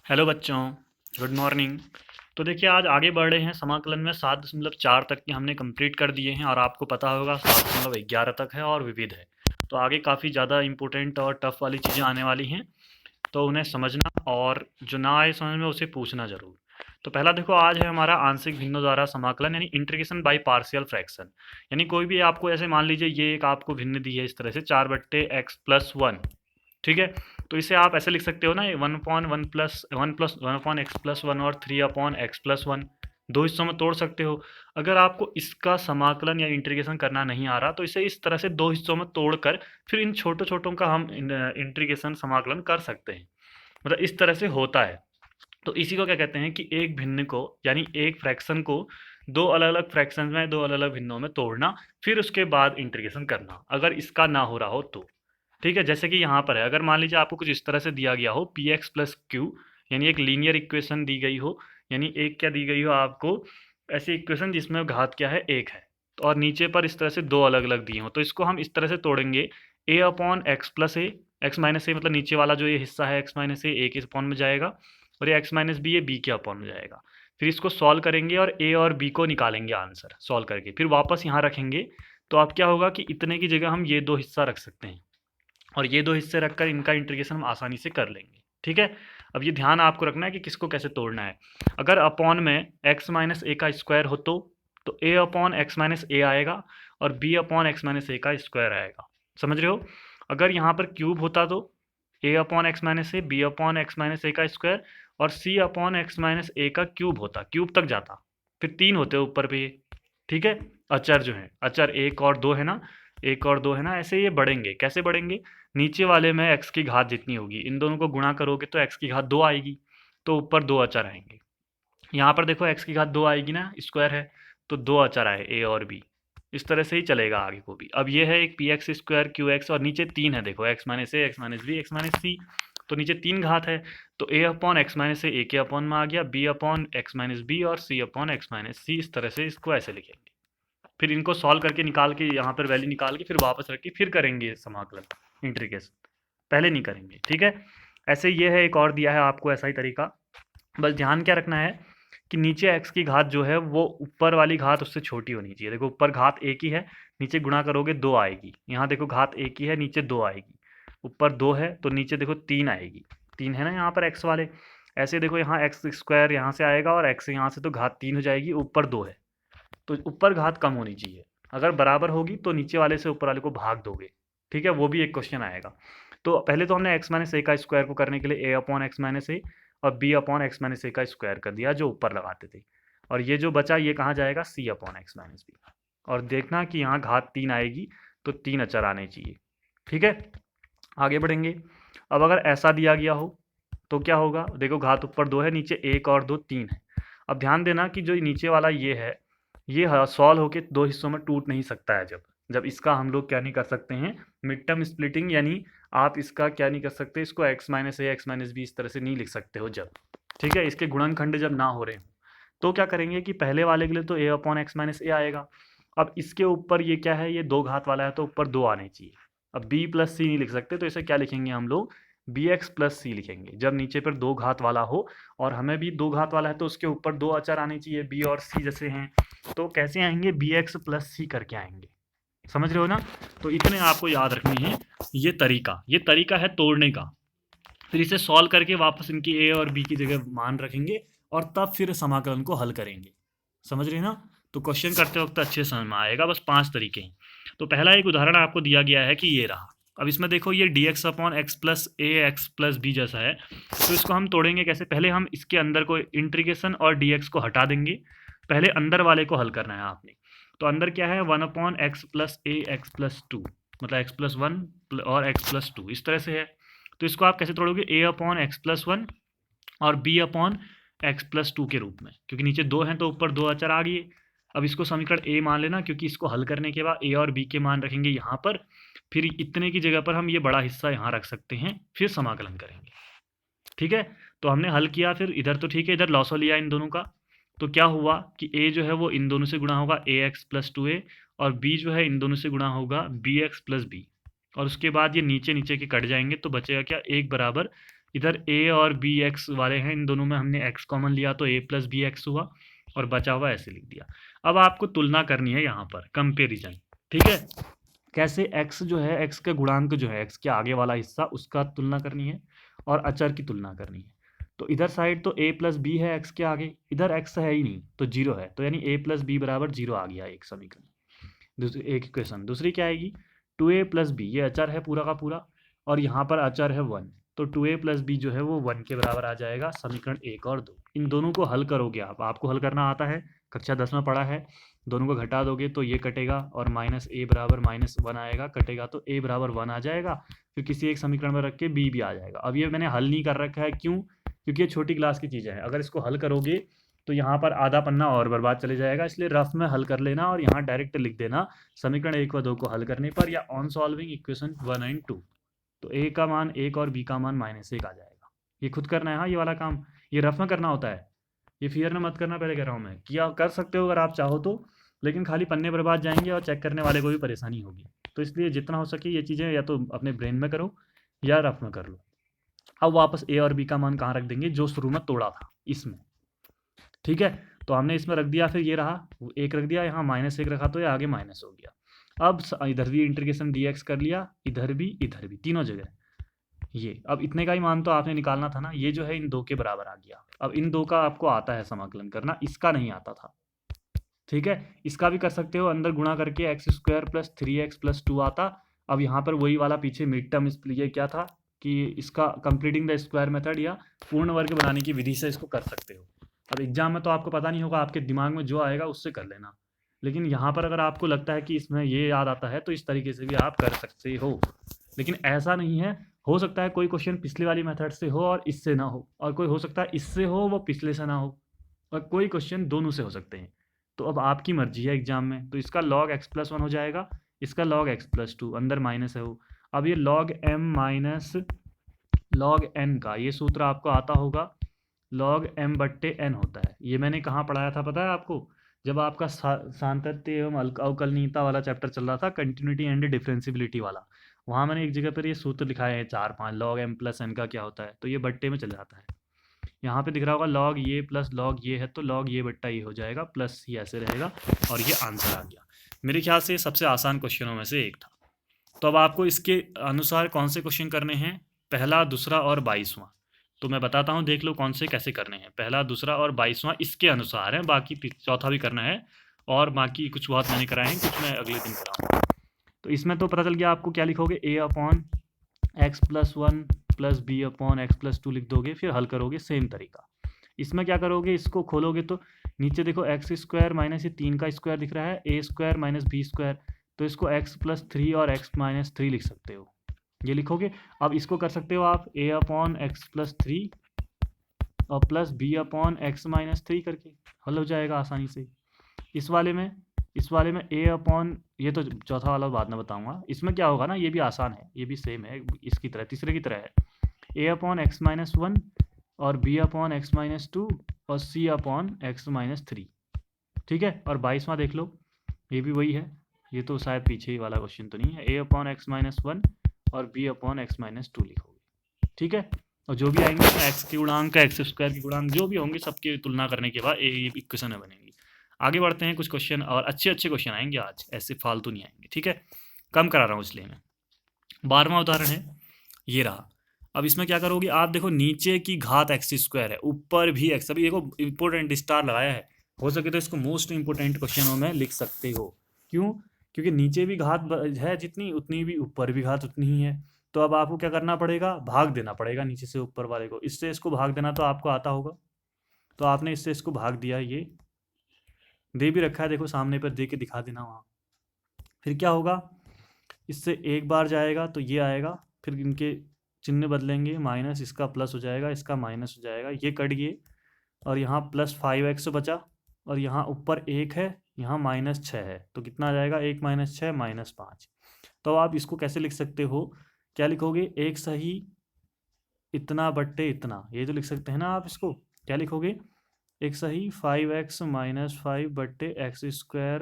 Hello बच्चों, good morning. तो देखिए आज आगे बढ़ रहे हैं समाकलन में 7.4 तक के हमने कंप्लीट कर दिए हैं और आपको पता होगा 7.11 तक है और विविध है। तो आगे काफ़ी ज़्यादा इंपॉर्टेंट और टफ वाली चीज़ें आने वाली हैं, तो उन्हें समझना और जो ना आए समझ में उसे पूछना ज़रूर। तो पहला देखो, आज है हमारा आंशिक भिन्नों द्वारा समाकलन यानी इंटीग्रेशन बाय पार्शियल फ्रैक्शन। यानी कोई भी आपको ऐसे मान लीजिए ये एक आपको भिन्न दी है इस तरह से 4/x+1, ठीक है। तो इसे आप ऐसे लिख सकते हो ना, 1/1+1 और 3/x+1 दो हिस्सों में तोड़ सकते हो। अगर आपको इसका समाकलन या इंटीग्रेशन करना नहीं आ रहा तो इसे इस तरह से दो हिस्सों में तोड़कर फिर इन छोटे छोटों का हम इंटीग्रेशन समाकलन कर सकते हैं। मतलब इस तरह से होता है। तो इसी को क्या कहते हैं कि एक भिन्न को यानी एक फ्रैक्शन को दो अलग अलग फ्रैक्शन में दो अलग अलग भिन्नों में तोड़ना, फिर उसके बाद इंटीग्रेशन करना अगर इसका ना हो रहा हो तो। ठीक है, जैसे कि यहाँ पर है, अगर मान लीजिए आपको कुछ इस तरह से दिया गया हो पी एक्स प्लस क्यू, यानी एक लीनियर इक्वेशन दी गई हो, यानी एक क्या दी गई हो आपको, ऐसी इक्वेशन जिसमें घात क्या है, एक है। तो और नीचे पर इस तरह से दो अलग अलग दिए हो, तो इसको हम इस तरह से तोड़ेंगे, ए अपॉन एक्स प्लस ए, एक्स माइनस ए मतलब नीचे वाला जो ये हिस्सा है एक्स माइनस ए के अपॉन में जाएगा, और ये एक्स माइनस बी ये बी के अपॉन में जाएगा। फिर इसको सॉल्व करेंगे और ए और बी को निकालेंगे आंसर सॉल्व करके, फिर वापस यहाँ रखेंगे। तो अब क्या होगा कि इतने की जगह हम ये दो हिस्सा रख सकते हैं और ये दो हिस्से रखकर इनका इंटीग्रेशन हम आसानी से कर लेंगे। ठीक है, अब ये ध्यान आपको रखना है कि किसको कैसे तोड़ना है। अगर अपॉन में एक्स माइनस ए का स्क्वायर हो तो ए अपॉन एक्स माइनस ए आएगा और बी अपॉन एक्स माइनस ए का स्क्वायर आएगा। समझ रहे हो? अगर यहाँ पर क्यूब होता तो A upon X minus A, B upon X minus ए का स्क्वायर और सी अपॉन एक्स माइनस ए का क्यूब होता, क्यूब तक जाता, फिर तीन होते ऊपर पे ये। ठीक है, अचर जो है, अचर एक और दो है ना, एक और दो है ना, ऐसे ये बढ़ेंगे। कैसे बढ़ेंगे? नीचे वाले में एक्स की घात जितनी होगी इन दोनों को गुणा करोगे तो एक्स की घात दो आएगी, तो ऊपर दो अचर आएंगे। यहाँ पर देखो एक्स की घात दो आएगी ना, स्क्वायर है, तो दो अचर आए ए और बी। इस तरह से ही चलेगा आगे को भी। अब ये है एक P X square Q X और नीचे तीन है, देखो X minus A, X minus B, X minus C. तो नीचे तीन घात है, तो A upon X minus A के अपॉन में आ गया, B upon X minus B और C upon X minus C. इस तरह से इसको ऐसे लिखेंगे। फिर इनको सॉल्व करके निकाल के यहाँ पर वैल्यू निकाल के फिर वापस रख के फिर करेंगे समाकलन इंटीग्रेशन, पहले नहीं करेंगे। ठीक है, ऐसे ये है, एक और दिया है आपको ऐसा ही तरीका। बस ध्यान क्या रखना है कि नीचे एक्स की घात जो है वो ऊपर वाली घात उससे छोटी होनी चाहिए। देखो ऊपर घात एक ही है, नीचे गुणा करोगे दो आएगी। यहाँ देखो घात एक ही है, नीचे दो आएगी। ऊपर दो है तो नीचे देखो तीन आएगी, तीन है ना यहाँ पर एक्स वाले। ऐसे देखो यहाँ एक्स स्क्वायर यहाँ से आएगा और एक्स यहाँ से, तो घात तीन हो जाएगी, ऊपर दो है तो ऊपर घात कम होनी चाहिए। अगर बराबर होगी तो नीचे वाले से ऊपर वाले को भाग दोगे। ठीक है, वो भी एक क्वेश्चन आएगा। तो पहले तो हमने एक्स माइनस ए का स्क्वायर को करने के लिए ए अपॉन एक्स माइनस ए और बी अपॉन एक्स माइनस ए का स्क्वायर कर दिया जो ऊपर लगाते थे, और ये जो बचा ये कहाँ जाएगा, सी अपॉन एक्स माइनस बी। और देखना कि यहाँ घात तीन आएगी तो तीन अचर आने चाहिए। ठीक है, आगे बढ़ेंगे। अब अगर ऐसा दिया गया हो तो क्या होगा, देखो घात ऊपर दो है, नीचे एक और दो तीन है। अब ध्यान देना कि जो नीचे वाला ये है, ये सॉल्व होके दो हिस्सों में टूट नहीं सकता है। जब जब इसका हम लोग क्या नहीं कर सकते हैं, मिड टर्म स्प्लिटिंग, यानी आप इसका क्या नहीं कर सकते, इसको x minus A X minus B इस तरह से नहीं लिख सकते हो जब। ठीक है, इसके गुणनखंड जब ना हो रहे हो तो क्या करेंगे कि पहले वाले के लिए तो ए अपॉन एक्स माइनस ए आएगा। अब इसके ऊपर ये क्या है, ये दो घात वाला है तो ऊपर दो आने चाहिए। अब बी प्लस सी नहीं लिख सकते तो इसे क्या लिखेंगे हम लोग, बी एक्स प्लस सी लिखेंगे जब नीचे पर दो घात वाला हो। और हमें भी दो घात वाला है तो उसके ऊपर दो अचर आने चाहिए, बी और सी जैसे हैं। तो कैसे आएंगे, बी एक्स प्लस सी करके आएंगे। समझ रहे हो ना? तो इतने आपको याद रखनी है। ये तरीका है तोड़ने का। फिर इसे सॉल्व करके वापस इनकी ए और बी की जगह मान रखेंगे और तब फिर समाकलन को हल करेंगे। समझ रहे हैं ना? तो क्वेश्चन करते वक्त अच्छे समझ में आएगा। बस पांच तरीके हैं। तो पहला एक उदाहरण आपको दिया गया है कि ये रहा। अब इसमें देखो ये D X upon x plus ए एक्स प्लस बी जैसा है, तो इसको हम तोड़ेंगे कैसे। पहले हम इसके अंदर को इंटीग्रेशन और डी एक्स को हटा देंगे। पहले अंदर वाले को हल करना है आपने। तो अंदर क्या है, वन अपॉन एक्स प्लस ए एक्स प्लस टू, मतलब एक्स प्लस वन और एक्स प्लस टू इस तरह से है। तो इसको आप कैसे तोड़ोगे, a upon x plus one और b upon x plus two के रूप में, क्योंकि नीचे दो हैं तो ऊपर दो अचर आ गए। अब इसको समीकरण ए मान लेना, क्योंकि इसको हल करने के बाद ए और बी के मान रखेंगे यहाँ पर। फिर इतने की जगह पर हम ये बड़ा हिस्सा यहाँ रख सकते हैं, फिर समाकलन करेंगे। ठीक है, तो हमने हल किया, फिर इधर तो ठीक है, इधर लॉसो लिया इन दोनों का। तो क्या हुआ कि ए जो है वो इन दोनों से गुणा होगा, ए एक्स प्लस टू ए, और बी जो है इन दोनों से गुणा होगा, बी एक्स प्लस बी। और उसके बाद ये नीचे नीचे के कट जाएंगे तो बचेगा क्या, एक बराबर इधर a और b x वाले हैं, इन दोनों में हमने x कॉमन लिया तो a प्लस बी एक्स हुआ और बचा हुआ ऐसे लिख दिया। अब आपको तुलना करनी है यहाँ पर, कंपेरिजन, ठीक है। कैसे? x जो है, x के गुणांक जो है, x के आगे वाला हिस्सा, उसका तुलना करनी है और अचर की तुलना करनी है। तो इधर साइड तो a प्लस बी है x के आगे, इधर x है ही नहीं तो जीरो है, तो यानी a प्लस बी बराबर जीरो आ गया एक समीकरण, दूसरी एक इक्वेशन। दूसरी क्या आएगी? 2a प्लस बी, ये अचर है पूरा का पूरा और यहाँ पर अचर है 1, तो 2a प्लस बी जो है वो 1 के बराबर आ जाएगा। समीकरण 1 और 2, इन दोनों को हल करोगे आप, आपको हल करना आता है, कक्षा 10 में पढ़ा है। दोनों को घटा दोगे तो ये कटेगा और माइनस a बराबर -1 आएगा, कटेगा तो a बराबर 1 आ जाएगा। फिर किसी एक समीकरण में रख के b भी आ जाएगा। अब ये मैंने हल नहीं कर रखा है, क्यों? क्योंकि ये छोटी क्लास की चीज़ें हैं, अगर इसको हल करोगे तो यहाँ पर आधा पन्ना और बर्बाद चले जाएगा, इसलिए रफ में हल कर लेना और यहाँ डायरेक्ट लिख देना समीकरण 1 व 2 को हल करने पर, या ऑन सॉल्विंग इक्वेशन 1 एंड 2। तो a का मान 1 और b का मान -1 आ जाएगा। ये खुद करना है, हाँ, ये वाला काम ये रफ में करना होता है, ये फियर में मत करना, पहले कह रहा हूँ मैं, किया कर सकते हो अगर आप चाहो तो, लेकिन खाली पन्ने बर्बाद जाएंगे और चेक करने वाले को भी परेशानी होगी। तो इसलिए जितना हो सके ये चीज़ें या तो अपने ब्रेन में करो या रफ में कर लो। अब वापस a और b का मान कहाँ रख देंगे? जो शुरू में तोड़ा था इसमें, ठीक है। तो हमने इसमें रख दिया, फिर ये रहा एक रख दिया, यहाँ -1 रखा तो ये आगे माइनस हो गया। अब इधर भी इंटीग्रेशन dx कर लिया, इधर भी तीनों जगह ये। अब इतने का ही मान तो आपने निकालना था ना, ये जो है इन दो के बराबर आ गया। अब इन दो का आपको आता है समाकलन करना, इसका नहीं आता था, ठीक है। इसका भी कर सकते हो, अंदर गुणा करके x² + 3x + 2 आता। अब यहाँ पर वही वाला पीछे मिड टर्म, ये क्या था कि इसका कंप्लीटिंग द स्क्वायर मेथड या पूर्ण वर्ग बनाने की विधि से इसको कर सकते हो। अब एग्जाम में तो आपको पता नहीं होगा, आपके दिमाग में जो आएगा उससे कर लेना, लेकिन यहाँ पर अगर आपको लगता है कि इसमें ये याद आता है तो इस तरीके से भी आप कर सकते हो। लेकिन ऐसा नहीं है, हो सकता है कोई क्वेश्चन पिछले वाली मेथड से हो और इससे ना हो, और कोई हो सकता है इससे हो वो पिछले से ना हो, और कोई क्वेश्चन दोनों से हो सकते हैं। तो अब आपकी मर्जी है एग्जाम में, तो इसका log x+1 हो जाएगा, इसका log x+2, अंदर माइनस है वो। अब ये log m minus log n का ये सूत्र आपको आता होगा, log m/n होता है। ये मैंने कहाँ पढ़ाया था पता है आपको? जब आपका सांतत्य एवं अवकलनीयता वाला चैप्टर चल रहा था, कंटिन्यूटी एंड डिफरेंशिबिलिटी वाला, वहाँ मैंने एक जगह पर ये सूत्र लिखाए हैं 4-5, log m+n का क्या होता है, तो ये बट्टे में चल जाता है। यहाँ पे दिख रहा होगा log ये प्लस log ये है, तो log ये बट्टा ये हो जाएगा, प्लस ये ऐसे रहेगा और ये आंसर आ गया। मेरे ख्याल से सबसे आसान क्वेश्चनों में से एक था। तो अब आपको इसके अनुसार कौन से क्वेश्चन करने हैं? पहला, दूसरा और 22वां। तो मैं बताता हूँ, देख लो कौन से कैसे करने हैं। पहला, दूसरा और 22वां इसके अनुसार है, बाकी चौथा भी करना है, और बाकी कुछ बहुत मैंने कराए हैं, कुछ मैं अगले दिन कराऊँगा। तो इसमें तो पता चल गया आपको, क्या लिखोगे? a/x+1 + b/x+2 लिख दोगे, फिर हल करोगे सेम तरीका। इसमें क्या करोगे? इसको खोलोगे तो नीचे देखो x² माइनस ये 3 का स्क्वायर दिख रहा है, a² - b², तो इसको x+3 और x-3 लिख सकते हो, ये लिखोगे। अब इसको कर सकते हो आप a/x+3 और प्लस b/x-3 करके, हल हो जाएगा आसानी से। इस वाले में ये तो चौथा वाला बाद में बताऊंगा। इसमें क्या होगा ना, ये भी आसान है, ये भी सेम है, इसकी तरह तीसरे की तरह है, a/x-1 और b/x-2 और c/x-3, ठीक है। और 22वां देख लो, ये भी वही है, ये तो शायद पीछे ही वाला क्वेश्चन तो नहीं है, a/x-1 और b/x-2 लिखोगे, ठीक है। और जो भी आएंगे x के गुणांक, x² के गुणांक जो भी होंगे, सबकी तुलना करने के बाद ये इक्वेशन बनेंगी। आगे बढ़ते हैं, कुछ क्वेश्चन और अच्छे क्वेश्चन आएंगे आज, ऐसे फालतू नहीं आएंगे, ठीक है। कम करा रहा हूँ इसलिए मैं। 12वां उदाहरण है, ये रहा। अब इसमें क्या करोगे आप? देखो नीचे की घात x² है, ऊपर भी x, अभी देखो इंपॉर्टेंट स्टार लगाया है, हो सके तो इसको मोस्ट इंपोर्टेंट क्वेश्चनों में लिख सकते हो। क्यों? क्योंकि नीचे भी घात है जितनी, उतनी भी ऊपर भी घात उतनी ही है। तो अब आपको क्या करना पड़ेगा? भाग देना पड़ेगा नीचे से ऊपर वाले को, इससे इसको भाग देना तो आपको आता होगा। तो आपने इससे इसको भाग दिया, ये दे भी रखा है, देखो सामने पर दे के दिखा देना वहाँ। फिर क्या होगा? इससे एक बार जाएगा तो ये आएगा, फिर इनके चिन्ह बदलेंगे, माइनस इसका प्लस हो जाएगा, इसका माइनस हो जाएगा, ये कट गए, और यहाँ +5x बचा, और यहाँ ऊपर 1 है, यहाँ -6 है, तो कितना आ जाएगा? 1 - 6 -5। तो आप इसको कैसे लिख सकते हो? क्या लिखोगे? एक सही इतना बट्टे इतना, ये तो लिख सकते हैं ना आप। इसको क्या लिखोगे? एक सही 5x - 5 बट्टे x²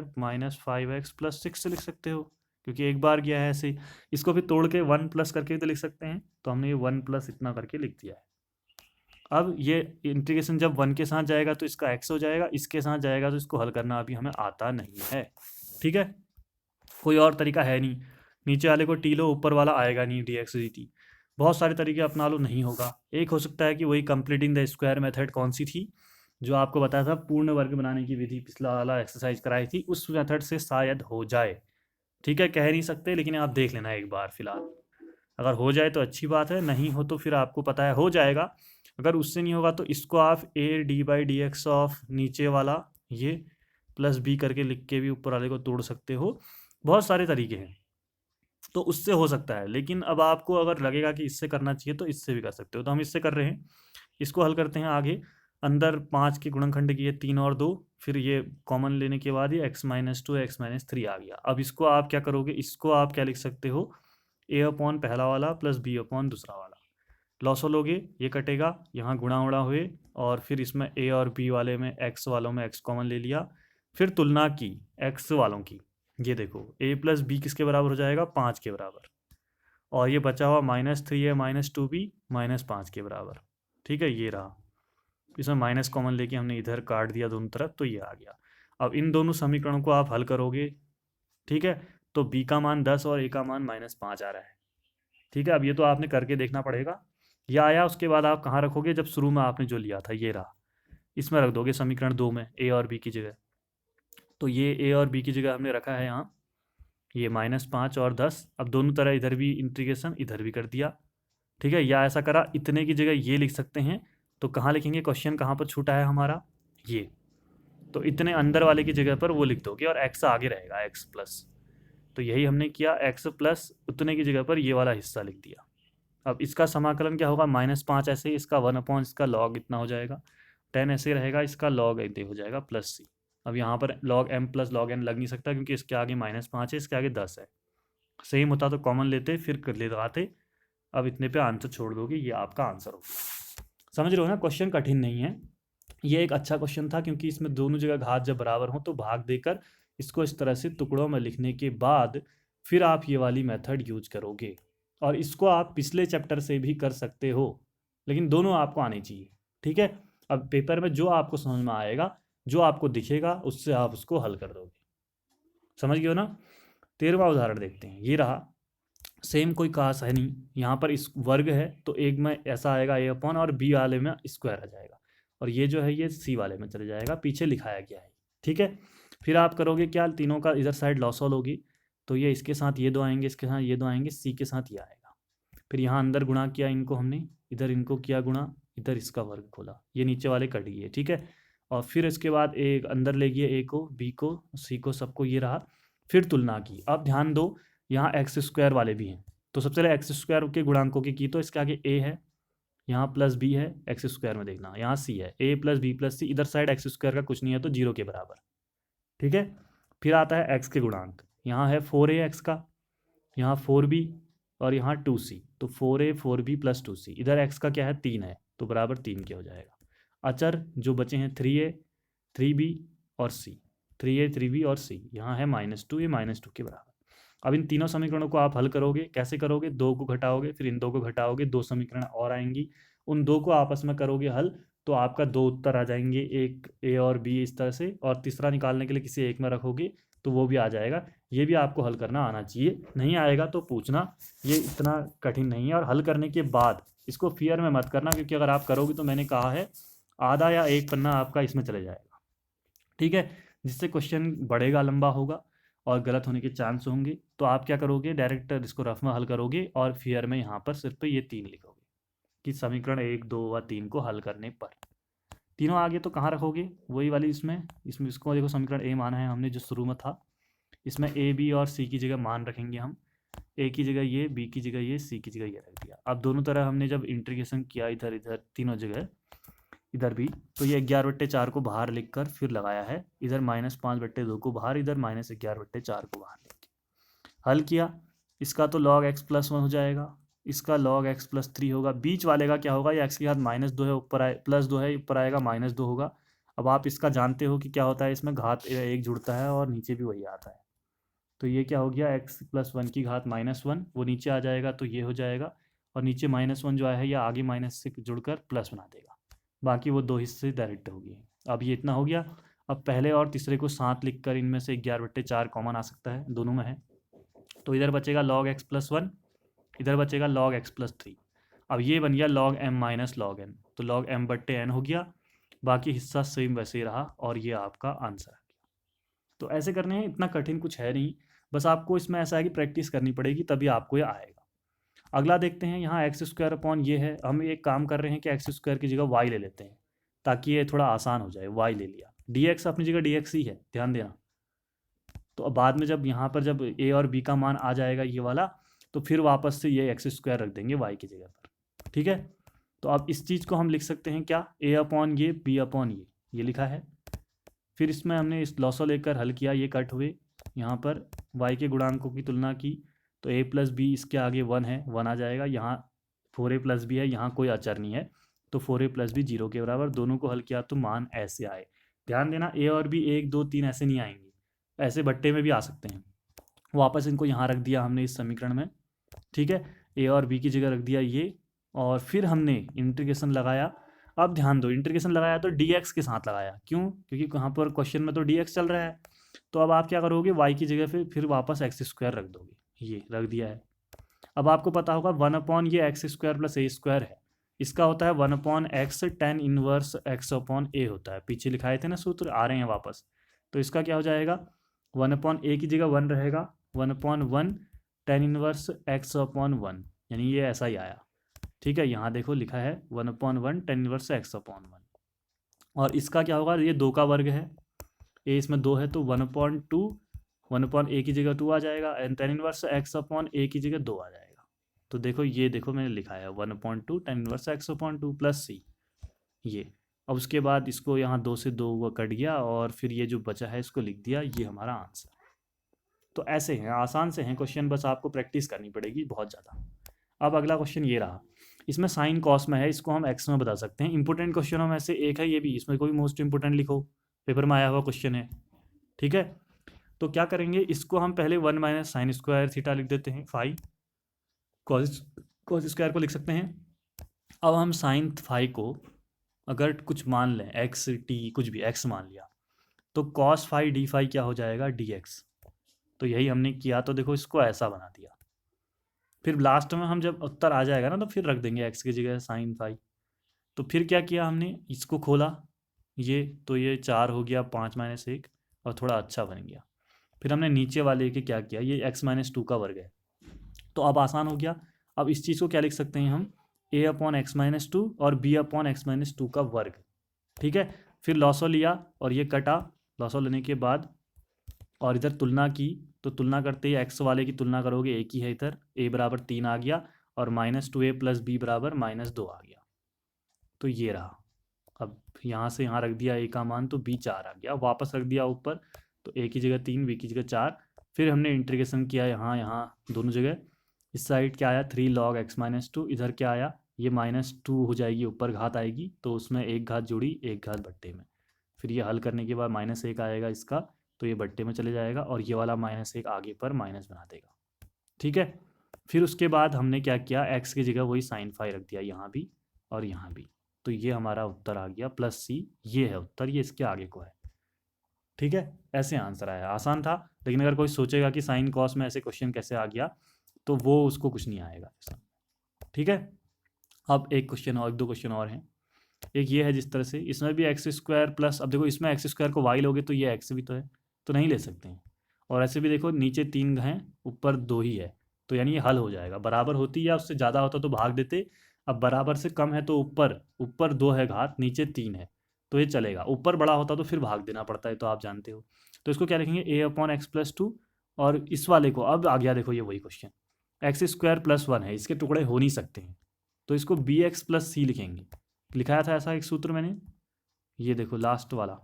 - 5x + 6 से लिख सकते हो, क्योंकि एक बार गया है ऐसे। इसको भी तोड़ के 1 प्लस करके तो लिख सकते हैं, तो हमने ये 1 प्लस इतना करके लिख दिया है। अब ये इंटीग्रेशन जब 1 के साथ जाएगा तो इसका x हो जाएगा, इसके साथ जाएगा तो इसको हल करना अभी हमें आता नहीं है। ठीक है, कोई और तरीका है नहीं। नीचे वाले को टी लो, ऊपर वाला आएगा नहीं dx dt। बहुत सारे तरीके अपना लो, नहीं होगा। एक हो सकता है कि वही कंप्लीटिंग द स्क्वायर मेथड कौन सी थी जो आपको बताया था, पूर्ण वर्ग बनाने की विधि पिछला वाला एक्सरसाइज कराई थी, उस मेथड से शायद हो जाए। ठीक है, कह नहीं सकते, लेकिन आप देख लेना एक बार फिलहाल। अगर हो जाए तो अच्छी बात है, नहीं हो तो फिर आपको पता है हो जाएगा। अगर उससे नहीं होगा तो इसको आप A D by D x of नीचे वाला ये प्लस बी करके लिख के भी ऊपर वाले को तोड़ सकते हो। बहुत सारे तरीके हैं, तो उससे हो सकता है। लेकिन अब आपको अगर लगेगा कि इससे करना चाहिए तो इससे भी कर सकते हो, तो हम इससे कर रहे हैं। इसको हल करते हैं आगे। अंदर 5 के गुणनखंड किए 3 और 2, फिर ये कॉमन लेने के बाद ये x-2 x-3 आ गया। अब इसको आप क्या करोगे, इसको आप क्या लिख सकते हो, a अपॉन पहला वाला प्लस b अपॉन दूसरा वाला। लॉसो लोगे, ये कटेगा, यहाँ गुणा उड़ा हुए, और फिर इसमें a और b वाले में x वालों में x कॉमन ले लिया, फिर तुलना की x वालों की। ये देखो a प्लस बी किसके बराबर हो जाएगा, 5 के बराबर। और ये बचा हुआ -3 है -2b -5 के बराबर। ठीक है, ये रहा। इसमें माइनस कॉमन लेके हमने इधर काट दिया दोनों तरफ, तो ये आ गया। अब इन दोनों समीकरणों को आप हल करोगे, ठीक है, तो b का मान 10 और a का मान -5 आ रहा है। ठीक है, अब ये तो आपने करके देखना पड़ेगा। यह आया, उसके बाद आप कहाँ रखोगे, जब शुरू में आपने जो लिया था ये रहा, इसमें रख दोगे समीकरण 2 में a और b की जगह। तो ये a और b की जगह हमने रखा है यहाँ, ये -5 और 10। अब दोनों तरह इधर भी इंटीग्रेशन इधर भी कर दिया। ठीक है, या ऐसा करा, इतने की जगह ये लिख सकते हैं। तो कहाँ लिखेंगे, क्वेश्चन कहाँ पर छूटा है हमारा, ये। तो इतने अंदर वाले की जगह पर वो लिख दोगे और x आगे रहेगा, x प्लस। तो यही हमने किया, x प्लस उतने की जगह पर ये वाला हिस्सा लिख दिया। अब इसका समाकलन क्या होगा, -5 ऐसे, इसका 1 अपॉन इसका लॉग इतना हो जाएगा, 10 ऐसे रहेगा, इसका लॉग इतने हो जाएगा प्लस c। अब यहाँ पर log m plus log n लग नहीं सकता, क्योंकि इसके आगे -5 है, इसके आगे 10 है। सेम होता तो कॉमन लेते, फिर कर ले लगाते। अब इतने पे आंसर छोड़ दोगे, ये आपका आंसर होगा। समझ रहे हो ना, क्वेश्चन कठिन नहीं है। ये एक अच्छा क्वेश्चन था, क्योंकि इसमें दोनों जगह घात जब बराबर हो तो भाग देकर इसको इस तरह से टुकड़ों में लिखने के बाद फिर आप ये वाली मेथड यूज करोगे। और इसको आप पिछले चैप्टर से भी कर सकते हो, लेकिन दोनों आपको आने चाहिए। ठीक है, अब पेपर में जो आपको समझ में आएगा, जो आपको दिखेगा, उससे आप उसको हल कर दोगे। समझ गए हो ना। 13वां उदाहरण देखते हैं, ये रहा। सेम कोई खास है नहीं, यहाँ पर इस वर्ग है तो एक में ऐसा आएगा a अपॉन, और b वाले में स्क्वायर आ जाएगा, और ये जो है ये c वाले में चले जाएगा, पीछे लिखाया गया है। ठीक है, फिर आप करोगे क्या, तीनों का इधर साइड लॉसॉल होगी, तो ये इसके साथ ये दो आएंगे, इसके साथ ये दो आएंगे, c के साथ ये आएगा। फिर यहाँ अंदर गुणा किया इनको हमने, इधर इनको किया गुणा, इधर इसका वर्ग खोला, ये नीचे वाले कट गए। ठीक है, और फिर इसके बाद एक अंदर ले गया, a को, b को, c को, सबको, ये रहा। फिर तुलना की। अब ध्यान दो, यहाँ एक्स स्क्वायर वाले भी हैं, तो सबसे पहले एक्स स्क्वायर के गुणांकों की तो इसके आगे a है, यहाँ प्लस b है, एक्स स्क्वायर में देखना, यहाँ c है, a प्लस बी प्लस सी, इधर साइड एक्स स्क्वायर का कुछ नहीं है तो 0 के बराबर। ठीक है, फिर आता है x के गुणांक, यहाँ है 4a का, यहाँ 4b, और यहाँ 2c, तो 4a 4b प्लस 2c, इधर x का क्या है, 3 है, तो बराबर 3 के हो जाएगा। अचर जो बचे हैं 3a 3b और c, 3a 3b और c, यहाँ है -2, ये -2 के बराबर। अब इन तीनों समीकरणों को आप हल करोगे, कैसे करोगे, 2 को घटाओगे, फिर इन 2 को घटाओगे, 2 समीकरण और आएंगी, उन 2 को आपस में करोगे हल, तो आपका 2 उत्तर आ जाएंगे, एक a और b इस तरह से, और तीसरा निकालने के लिए किसी एक में रखोगे तो वो भी आ जाएगा। ये भी आपको हल करना आना चाहिए, नहीं आएगा तो पूछना, ये इतना कठिन नहीं है। और हल करने के बाद इसको फियर में मत करना, क्योंकि अगर आप करोगे तो मैंने कहा है आधा या एक पन्ना आपका इसमें चले जाएगा। ठीक है, जिससे क्वेश्चन बढ़ेगा, लंबा होगा, और गलत होने के चांस होंगे। तो आप क्या करोगे, डायरेक्ट इसको रफ में हल करोगे, और फियर में यहाँ पर सिर्फ ये 3 लिखोगे कि समीकरण 1 2 व 3 को हल करने पर। तीनों आगे तो कहाँ रखोगे, वही वाली इसमें इसको देखो, समीकरण a माना है हमने जो शुरू में था, इसमें a b और c की जगह मान रखेंगे हम, a की जगह ये, b की जगह ये, c की जगह ये रख दिया। अब दोनों तरह हमने जब इंटीग्रेशन किया, इधर इधर तीनों जगह, इधर भी, तो ये 11/4 को बाहर लिखकर फिर लगाया है, इधर -5/2 को बाहर, इधर -11/4 को बाहर लेके हल किया। इसका तो log x + 1 हो जाएगा, इसका log x + 3 होगा, बीच वाले का क्या होगा, ये x के साथ -2 है, ऊपर आए +2 है, ऊपर आएगा -2 होगा। अब आप इसका जानते हो कि क्या होता है, इसमें घात 1 जुड़ता है और नीचे भी वही आता है, तो ये क्या हो गया, एक्स प्लस वन की घात -1, वो नीचे आ जाएगा तो ये हो जाएगा, और नीचे -1 जो है ये आगे माइनस से जुड़कर प्लस बना देगा, बाकी वो दो हिस्से डायरेक्ट हो गए। अब ये इतना हो गया। अब पहले और तीसरे को साथ लिखकर इनमें से 11/4 कॉमन आ सकता है, दोनों में है। तो इधर बचेगा log x प्लस 1, इधर बचेगा log x प्लस 3। अब ये बन गया log m minus log n, तो log m/n हो गया, बाकी हिस्सा सेम वैसे ही रहा, और ये आपका आंसर आ गया। तो ऐसे करने हैं, इतना कठिन कुछ है नहीं, बस आपको इसमें ऐसा है कि प्रैक्टिस करनी पड़ेगी तभी आपको ये आएगा। अगला देखते हैं, यहाँ एक्स स्क्वायर अपॉन ये है, हम एक काम कर रहे हैं कि एक्स स्क्वायर की जगह वाई ले लेते हैं ताकि ये थोड़ा आसान हो जाए। वाई ले लिया, डी एक्स अपनी जगह डी एक्स ही है, ध्यान देना। तो अब बाद में जब यहाँ पर जब ए और बी का मान आ जाएगा ये वाला, तो फिर वापस से ये एक्स स्क्वायर रख देंगे वाई की जगह पर, ठीक है। तो अब इस चीज़ को हम लिख सकते हैं क्या, ए अपॉन ये बी अपॉन ये लिखा है। फिर इसमें हमने इस लॉसो लेकर हल किया, ये कट हुए, यहाँ पर वाई के गुणांकों की तुलना की, तो ए प्लस बी इसके आगे 1 है, 1 आ जाएगा। यहाँ 4a प्लस बी है, यहाँ कोई अचर नहीं है, तो 4a प्लस बी 0 के बराबर। दोनों को हल किया तो मान ऐसे आए। ध्यान देना, ए और बी 1 2 3 ऐसे नहीं आएंगे, ऐसे बट्टे में भी आ सकते हैं। वापस इनको यहाँ रख दिया हमने इस समीकरण में, ठीक है। ए और बी की जगह रख दिया ये, और फिर हमने इंटीग्रेशन लगाया। अब ध्यान दो, इंटीग्रेशन लगाया तो dx के साथ लगाया, क्यों, क्योंकि यहाँ पर क्वेश्चन में तो dx चल रहा है। तो अब आप क्या करोगे, y की जगह फिर वापस एक्स स्क्वायर रख दोगे, ये रख दिया है। अब आपको पता होगा 1 अपॉन ये X square plus A square है, इसका होता है 1 upon X tan inverse X upon A होता है। पीछे लिखाए थे ना सूत्र, आ रहे हैं वापस। तो इसका क्या हो जाएगा, 1 अपॉन ए की जगह 1 रहेगा, 1 upon 1 tan inverse X upon 1, यानी ये ऐसा ही आया, ठीक है। यहाँ देखो लिखा है 1 upon 1 tan inverse X upon 1, और इसका क्या होगा, ये 2 का वर्ग है, ए इसमें 2 है, तो 1 अपॉन 2, 1 अपॉन ए की जगह 2 आ जाएगा, and tan inverse X upon A की जगह 2 आ जाएगा। तो देखो ये देखो मैंने लिखा है 1 upon 2 tan inverse X upon 2 plus C, ये। अब उसके बाद इसको यहाँ 2 से 2 वो कट गया, और फिर ये जो बचा है इसको लिख दिया, ये हमारा आंसर। तो ऐसे हैं, आसान से हैं क्वेश्चन, बस आपको प्रैक्टिस करनी पड़ेगी बहुत ज़्यादा। अब अगला क्वेश्चन ये रहा, इसमें साइन कॉस में है, इसको हम एक्स में बता सकते हैं। इंपॉर्टेंट क्वेश्चनों में से एक है ये भी, इसमें कोई मोस्ट इंपॉर्टेंट लिखो, पेपर में आया हुआ क्वेश्चन है, ठीक है। तो क्या करेंगे, इसको हम पहले 1 माइनस साइन स्क्वायर थीटा लिख देते हैं, फाई कॉस स्क्वायर को लिख सकते हैं। अब हम साइन फाई को अगर कुछ मान लें, एक्स टी कुछ भी एक्स मान लिया, तो कॉस फाई डी फाई क्या हो जाएगा, डी एक्स। तो यही हमने किया, तो देखो इसको ऐसा बना दिया। फिर लास्ट में हम जब उत्तर आ जाएगा ना, तो फिर रख देंगे एक्स की जगह साइन फाई। तो फिर क्या किया हमने, इसको खोला, ये तो ये 4 हो गया, 5 माइनस 1, और थोड़ा अच्छा बन गया। फिर हमने नीचे वाले के क्या किया, ये x माइनस 2 का वर्ग है, तो अब आसान हो गया। अब इस चीज़ को क्या लिख सकते हैं हम, a अपॉन एक्स माइनस 2 और b अपॉन एक्स माइनस 2 का वर्ग, ठीक है। फिर लॉसो लिया और ये कटा, लॉसो लेने के बाद और इधर तुलना की, तो तुलना करते ही एक्स वाले की तुलना करोगे, एक ही है इधर, a बराबर 3 आ गया, और -2a प्लस बी बराबर -2 आ गया। तो ये रहा। अब यहाँ से यहाँ रख दिया a का मान, तो b 4 आ गया, वापस रख दिया ऊपर, तो a की जगह 3, b की जगह 4। फिर हमने इंटीग्रेशन किया यहाँ यहाँ दोनों जगह, इस साइड क्या आया 3 log x माइनस 2, इधर क्या आया, ये -2 हो जाएगी, ऊपर घात आएगी, तो उसमें एक घात जुड़ी, एक घात बट्टे में। फिर ये हल करने के बाद -1 आएगा इसका, तो ये बट्टे में चले जाएगा, और ये वाला -1 आगे पर माइनस बना देगा, ठीक है। फिर उसके बाद हमने क्या किया, x की जगह वही साइन फाई रख दिया, यहाँ भी और यहाँ भी। तो ये हमारा उत्तर आ गया प्लस सी, ये है उत्तर, ये इसके आगे को है, ठीक है। ऐसे आंसर आया, आसान था। लेकिन अगर कोई सोचेगा कि साइन कॉस में ऐसे क्वेश्चन कैसे आ गया, तो वो उसको कुछ नहीं आएगा ऐसा, ठीक है। अब एक क्वेश्चन और, 2 क्वेश्चन और हैं। एक ये है जिस तरह से, इसमें भी एक्स स्क्वायर प्लस, अब देखो इसमें एक्स स्क्वायर को वाई लोगे तो ये एक्स भी तो है, तो नहीं ले सकते हैं। और ऐसे भी देखो नीचे 3 हैं, ऊपर 2 ही है, तो यानी ये हल हो जाएगा। बराबर होती या उससे ज़्यादा होता तो भाग देते, अब बराबर से कम है तो ऊपर ऊपर 2 है घात, नीचे 3 है, तो ये चलेगा। ऊपर बड़ा होता तो फिर भाग देना पड़ता है, तो आप जानते हो। तो इसको क्या लिखेंगे, a अपॉन एक्स प्लस 2, और इस वाले को अब आ गया, देखो ये वही क्वेश्चन, एक्स स्क्वायर प्लस 1 है, इसके टुकड़े हो नहीं सकते हैं, तो इसको बी एक्स प्लस सी लिखेंगे। लिखाया था ऐसा एक सूत्र मैंने, ये देखो लास्ट वाला,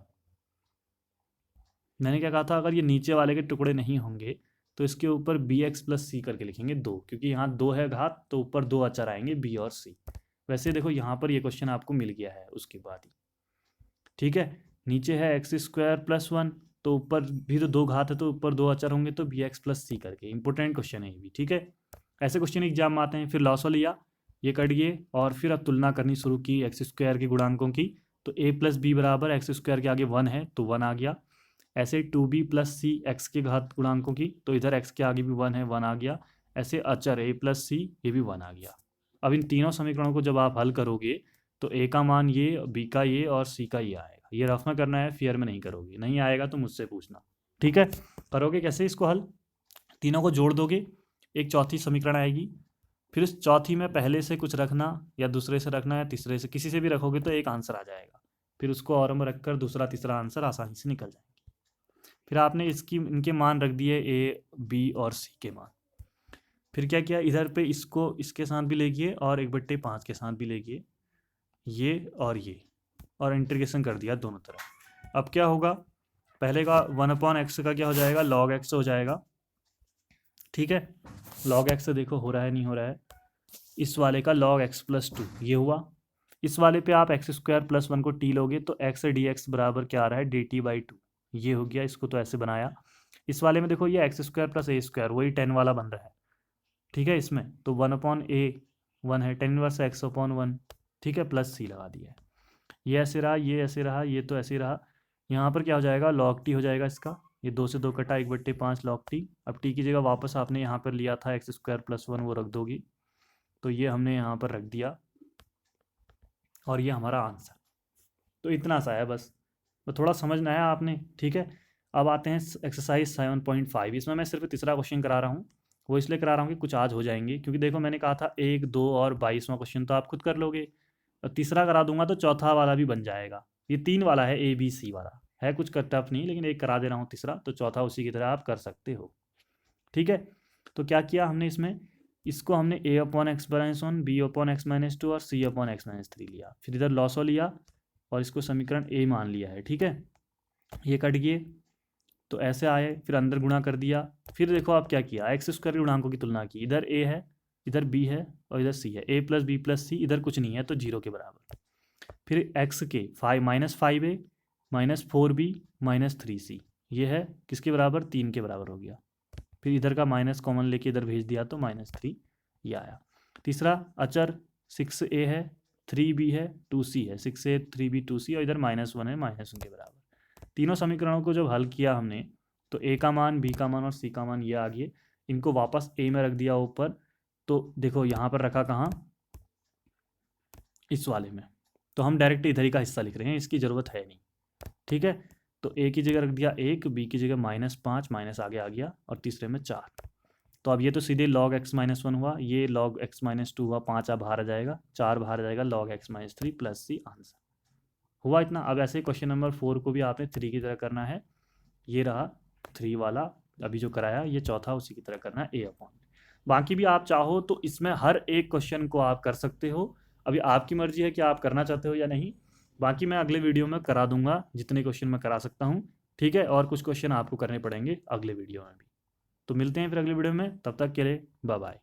मैंने क्या कहा था, अगर ये नीचे वाले के टुकड़े नहीं होंगे तो इसके ऊपर बी एक्स प्लस सी करके लिखेंगे 2, क्योंकि यहाँ 2 है घात, तो ऊपर 2 अचर आएंगे बी और सी। वैसे देखो यहाँ पर ये क्वेश्चन आपको मिल गया है उसके बाद ही, ठीक है। नीचे है एक्स स्क्वायर प्लस 1, तो ऊपर भी तो 2 घात है, तो ऊपर 2 अचर होंगे, तो bx प्लस सी करके। इंपॉर्टेंट क्वेश्चन है ये भी, ठीक है। ऐसे क्वेश्चन एग्जाम में आते हैं। फिर लॉसो लिया, ये कट गए, और फिर अब तुलना करनी शुरू की एक्स स्क्वायर के गुणांकों की। तो a प्लस बी बराबर एक्स स्क्वायर के आगे 1 है तो 1 आ गया। ऐसे 2b प्लस सी एक्स के घात गुणांकों की, तो इधर x के आगे भी 1 है, 1 आ गया। ऐसे अचर a प्लस सी, ये भी 1 आ गया। अब इन तीनों समीकरणों को जब आप हल करोगे तो a का मान ये, b का ये और c का ये आएगा। ये रफ में करना है, फेयर में नहीं करोगे। नहीं आएगा तो मुझसे पूछना, ठीक है। करोगे कैसे इसको हल? तीनों को जोड़ दोगे, एक चौथी समीकरण आएगी। फिर उस चौथी में पहले से कुछ रखना, या दूसरे से रखना, या तीसरे से, किसी से भी रखोगे तो एक आंसर आ जाएगा। फिर उसको और में रखकर दूसरा तीसरा आंसर आसानी से निकल जाएंगे। फिर आपने इनके मान रख दिए, ए बी और सी के मान। फिर क्या किया, इधर पे इसको इसके साथ भी ले गए और 1/5 के साथ भी ले गए, ये और ये, और इंटीग्रेशन कर दिया दोनों तरफ। अब क्या होगा, पहले का 1/x का क्या हो जाएगा, log x हो जाएगा, ठीक है। log x से देखो हो रहा है नहीं हो रहा है। इस वाले का log x प्लस 2 ये हुआ। इस वाले पे आप एक्स स्क्वायर प्लस 1 को टी लोगे तो x डी एक्स बराबर क्या आ रहा है, dt/2, ये हो गया। इसको तो ऐसे बनाया। इस वाले में देखो ये X square plus A square, वही 10 वाला बन रहा है, ठीक है। इसमें तो 1/a 1 है, 10 इनवर्स x/1, ठीक है, प्लस सी लगा दिया है। ये ऐसे रहा, ये ऐसे रहा, ये तो ऐसे ही रहा। यहाँ पर क्या हो जाएगा, log t हो जाएगा इसका। ये 2 से 2 कटा, 1/5 log t। अब t की जगह वापस आपने यहाँ पर लिया था एक्स स्क्वायर प्लस 1, वो रख दोगी, तो ये हमने यहाँ पर रख दिया, और ये हमारा आंसर। तो इतना सा है बस, तो थोड़ा समझना है आपने, ठीक है। अब आते हैं एक्सरसाइज 7.5। इसमें मैं सिर्फ तीसरा क्वेश्चन करा रहा हूँ। वो इसलिए करा रहा हूँ कि कुछ आज हो जाएंगे, क्योंकि देखो मैंने कहा था 1, 2 और 22वां क्वेश्चन तो आप खुद कर लोगे, और तीसरा करा दूंगा तो चौथा वाला भी बन जाएगा। ये 3 वाला है, ABC वाला है, कुछ टफ नहीं, लेकिन एक करा दे रहा हूँ तीसरा, तो चौथा उसी की तरह आप कर सकते हो, ठीक है। तो क्या किया हमने इसमें, इसको हमने a/x-1, b/x-2 और c/x-3 लिया। फिर इधर लॉसो लिया और इसको समीकरण a मान लिया है, ठीक है। ये कट गए तो ऐसे आए, फिर अंदर गुणा कर दिया। फिर देखो आप क्या किया, एक्स स्क्वायर के गुणांकों की तुलना की। इधर a है, इधर b है, और इधर c है। a प्लस बी प्लस सी, इधर कुछ नहीं है तो 0 के बराबर। फिर x के -5a -4b -3c, ये है किसके बराबर, 3 के बराबर हो गया। फिर इधर का माइनस कॉमन लेके इधर भेज दिया तो -3 ये आया। तीसरा अचर 6a है, 3b है, 2c है। 6a 3b 2c, और इधर -1 है, -1 के बराबर। तीनों समीकरणों को जब हल किया हमने तो a का मान, b का मान और c का मान ये आ गए। इनको वापस a में रख दिया ऊपर। तो देखो यहाँ पर रखा कहाँ, इस वाले में, तो हम डायरेक्ट इधर ही का हिस्सा लिख रहे हैं, इसकी ज़रूरत है नहीं, ठीक है। तो a की जगह रख दिया 1, b की जगह -5, माइनस आगे आ गया, और तीसरे में 4। तो अब ये तो सीधे log x-1 हुआ, ये log x-2 हुआ, 5 अब बाहर आ जाएगा, 4 बाहर आ जाएगा, log x-3 plus c answer हुआ इतना। अब ऐसे क्वेश्चन नंबर 4 को भी आपने 3 की तरह करना है। ये रहा 3 वाला अभी जो कराया, ये चौथा उसी की तरह करना है, a/। बाकी भी आप चाहो तो इसमें हर एक क्वेश्चन को आप कर सकते हो। अभी आपकी मर्जी है कि आप करना चाहते हो या नहीं। बाकी मैं अगले वीडियो में करा दूंगा जितने क्वेश्चन मैं करा सकता हूँ, ठीक है। और कुछ क्वेश्चन आपको करने पड़ेंगे अगले वीडियो में भी। तो मिलते हैं फिर अगले वीडियो में, तब तक के लिए बाय बाय।